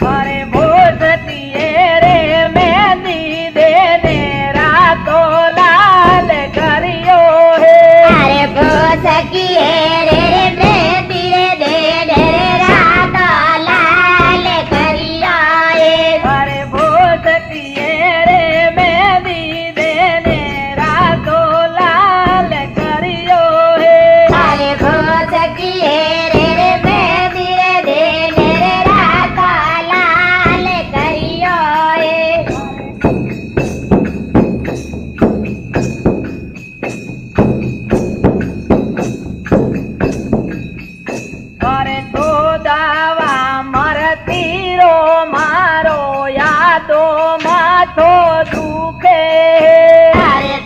अरे भोजतिए रे मेहंदी देने रातो लाल करियो है। अरे भोजकिए रे मेहंदी देने रातो लाल करियो है। अरे भोजतिए रे मेहंदी देने रातो लाल करियो है। अरे भोजकिए रे मेहंदी देने रातो लाल करियो है। अरे तो दावा मरती रो मारो यादो माथो दुखे। अरे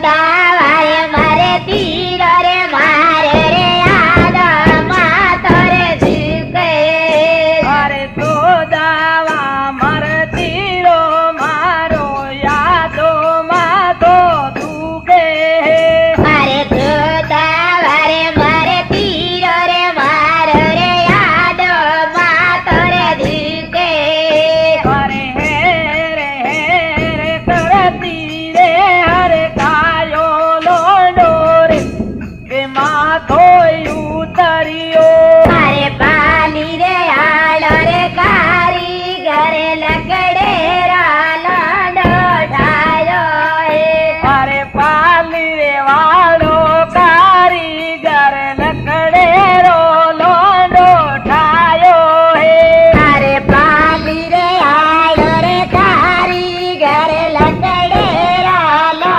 दावारे मारे तीर रे मारे रे याद मातो रे झुके। अरे तो दावा मरती रो मारो यादो माथो दुखे। अरे दावारे मारे तीर रे मारे रे याद मातो रे झुके। अरे हेरे करती रे हर कायो लोडो रे के माथो उतरियो। अरे पाली रे आलो रे कारीगर लकड़े रालो ढायो है। अरे पाली रे वालो कारीगर लकड़े रो लोडो ठायो है। अरे पाली रे आलो रे कारीगर लकड़े रालो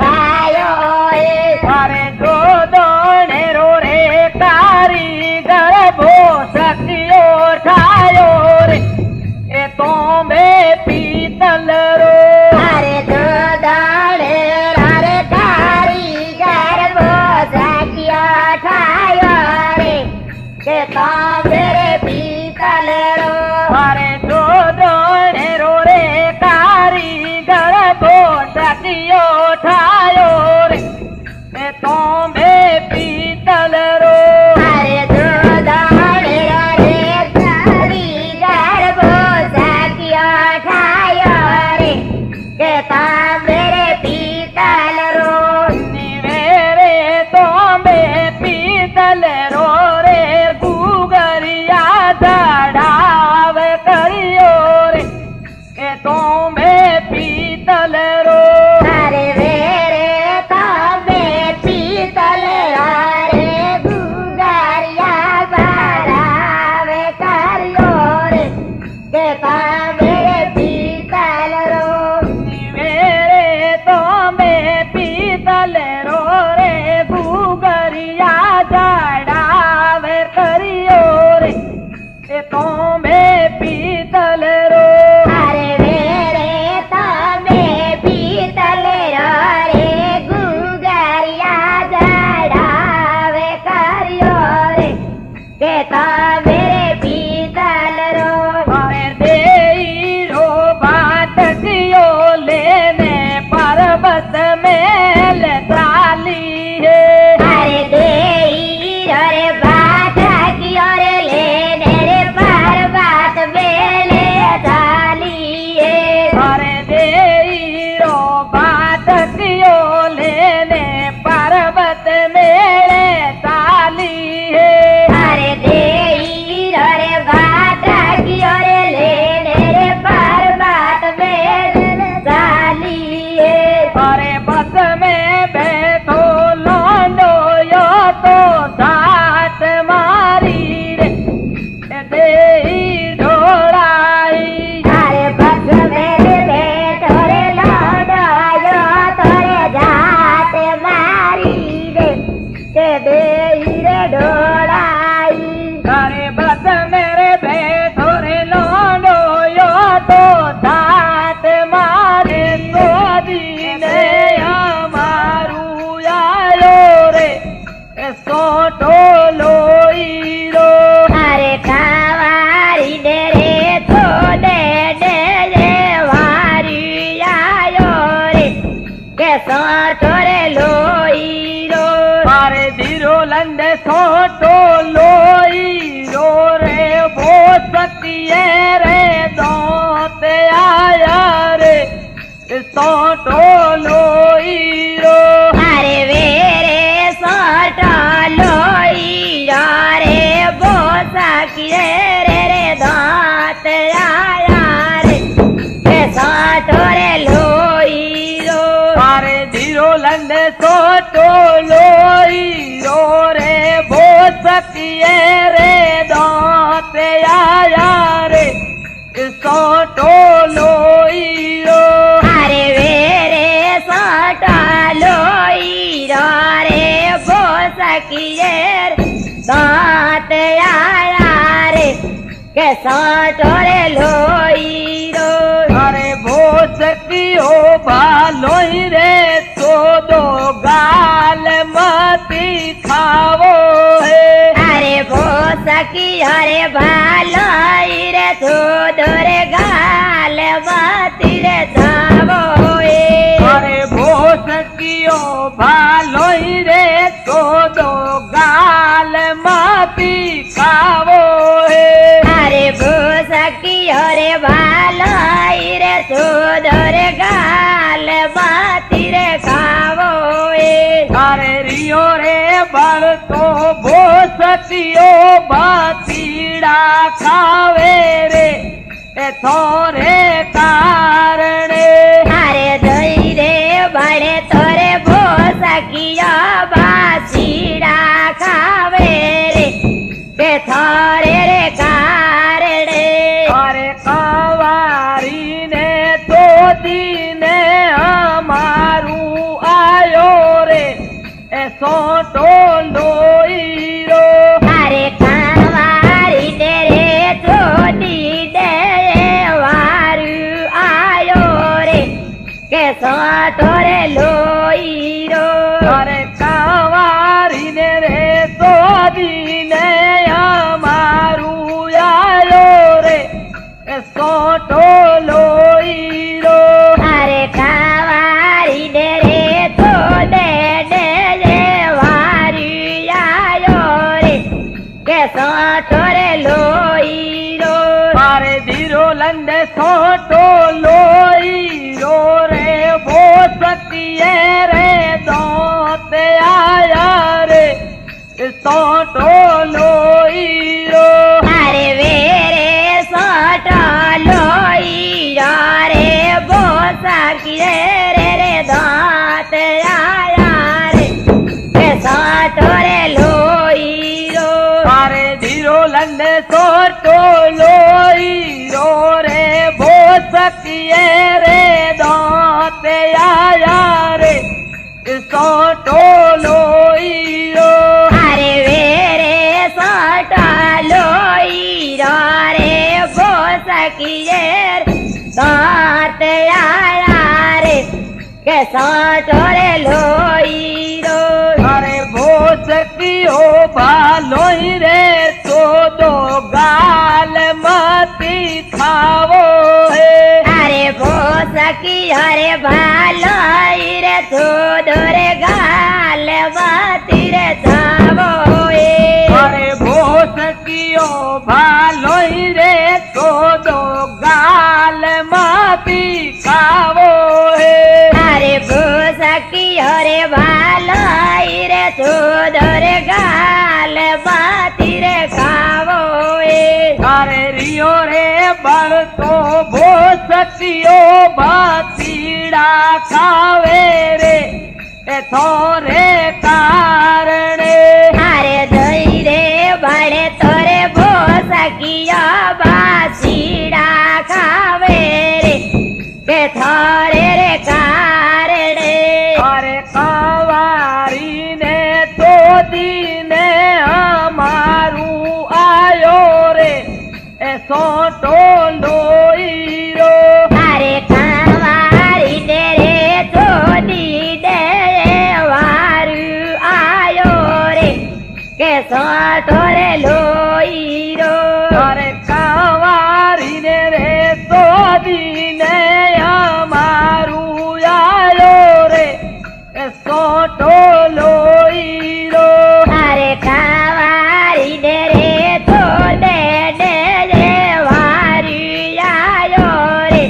ढायो है। अरे दो दोने रो रे कारीगर भो सकियो ठायो रे ए तो में पीतल रो। अरे दो दाड़े रे कारीगर वो सकिया ठायो रे के तो मेरे पीतल रो। अरे दो दोने रो रे कारीगर भो सकियो ठायो रे ए तो में पीतल रो। अरे दो दाड़े रे कारीगर वो सकिया ठायो रे के तो मेरे पीतल रो। निवेरे तो में पीतल रो रे गुगरिया चढ़ाव करियो रे ए तो में पीतल रो। अरे वेरे तो में पीतल रो रे गुगरिया चढ़ावे करियो रे के तो मेरे पीतल रो। निवेरे तो में पीतल रो रे गुगरिया चढ़ाव करियो रे ए तो में पीतल रो। अरे वेरे तो में पीतल रो रे गुगरिया चढ़ावे करियो रे के तो मेरे पीतल रो। अरे देई रो बाटकियो लेने पर्वत में लताली है। अरे देई रे बात की ओर लेने रे पर्वत बेले डाली है। अरे देई रो बाटकियो लेने पर्वत में ताली है। अरे देई रे बात की ओर लेने रे पर्वत बेले डाली है। अरे बस में बैठो लौंडो यो तो साथ मारी रे देई ढोड़ाई। अरे बस मेरे बेटो रे लौटायो तोरे जात मारी रे के देई रे ढोड़ाई। अरे बस मेरे बैठो रे लौंडो यो तो साथ मारे तो दीने हमारू आयो रे सोटो लोई रो। अरे खावारी दे रे तो दे वारी आयो रे के सोटो रे लोई रो। अरे धीरो लंडे सोटो સોટો લોહીરો રે ભોસકીએ રે દાંતે આયા રે સોટો લોહીરો અરે વેરે સોટા લોહીરો રે ભોસકીએ દાંત આયા રે કે સોટો રે લોહીરો અરે ભોસકીઓ ભાલોઈ રે તો દો ગાલ મતી ખાવો હે અરે ભોસકી અરે ભાલોઈ રે સુદરે ગાલ વાતી રે જાવો એ અરે ભોસકીઓ ભાલોઈ રે તો દો ગાલ મતી ખાવો હે અરે ભોસકી અરે ભાલોઈ રે સુદરે ગાલ વાતી રે ખાવો એ અરે રિયો રે બળતો ભોસકીઓ બાતીડા ખાવે રે એ થોરે કારણે અરે જઈ રે બળે તોરે ભોસકીયા બાસીડા ખાવે રે કે થોરે રે કારણે અરે કવારીને તો દીને અમારું આયો રે એ સોટો લોહીરો અરે કાવારી દે રે ચોડી દે વારું આયો રે કે સોટો રે લોહીરો અરે કવારીને રે તો દીને અમારું આયો રે એ સોટો લોહીરો અરે કાવારી દે રે તો દે વારું આયો રે કે સોટો રે લોહીરો મારે ધીરો લંડે સોટો લોહીરો રે ભોસકીએ રે દોતે આયા રે સોટો લોહીરો અરે વેરે સોટો લોહીરો રે ભોસકી રે દાંત આયા રે કે સોટો રે લોહીરો મારે ધીરો લંડે સોટો લોહીરો રે ભોસકીએ રે દોતે આયા રે સોટો લોહીરો અરે વેરે સોટો લોહીરો રે ભોસકી દાંત આયા રે કે સોટો રે લોહીરો અરે ભોસકીઓ ભાલોઈ રે તો દો ગાલ મતી ખાવો હે અરે ભોસકી અરે ભાલોઈ રે સુદરે ગાલ વાતી રે જાવો એ અરે ભોસકીઓ ભાલોઈ રે તો દો ગાલ મતી ખાવો હે અરે ભોસકી અરે ભાલોઈ રે સુદરે ગાલ વાતી રે ખાવો એ અરે રિયો રે બળતો ભોસકીઓ બાતીડા ખાવે રે એ થોરે કારણે અરે જઈ રે બળે તોરે ભોસકીયા બાસીડા ખાવે રે કે થોરે રે કારણે અરે કવારીને તો દીને અમારું આયો રે એ સોટો લોહીરો અરે કાવારી દે રે ચોડી દે વારું આયો રે કે સોટો રે લોહીરો અરે કવારીને રે તો દીને અમારું આયો રે એ સોટો લોહીરો અરે કાવારી દે રે તો દે વારું આયો રે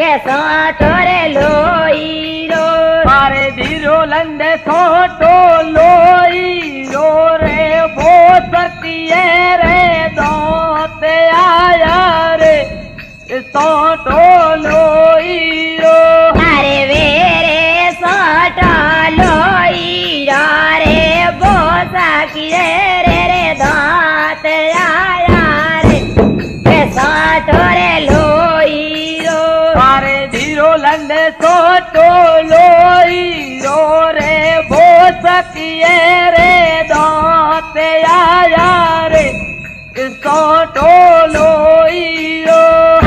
કે સોટો રે લોહીરો મારે ધીરો લંડે સોટો લોહીરો રે ભોસકીએ રે દોતે આયા રે સોટો લોહીરો અરે વેરે સોટો લોહી સોટો લોહીરો રે ભોસકીએ રે દાંતે આયા રે સોટો લોહીરો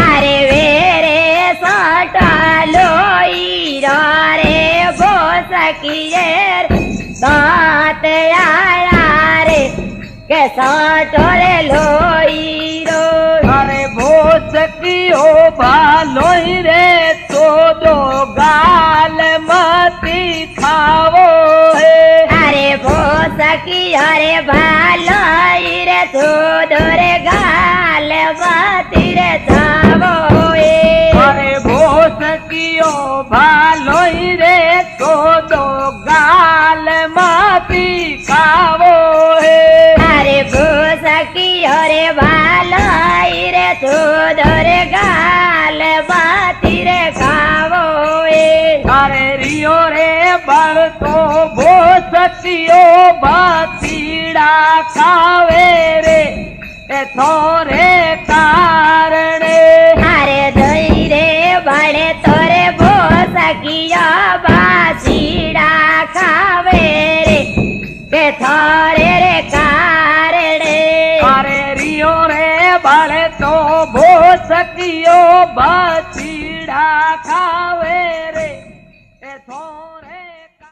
અરે વેરે સોટા લોહીરો રે ભોસકીએ દાંત આયા રે કે સોટો રે લોહીરો અરે ભોસકીઓ ભાલોઈ રે તો દો ગાલ મતી ખાવો હે અરે ભોસકી અરે ભાલોઈ રે થોડોરે ગાલ બાતી રે થાવો એ અરે ભોસકીઓ ભાલોઈ રે તો દો ગાલ મતી ખાવો હે અરે ભોસકી અરે ભાલોઈ રે થોડોરે ગાલ બાતી રે ખાવો એ અરે રિયો રે બળતો ભોસકીઓ બાતીડા ખાવે રે એ થોરે કારણે અરે દઈ રે બળે તોરે ભોસકીયા બાસીડા ખાવે રે કે થોરે રે કારણે અરે રિયો રે બળતો ભોસકીઓ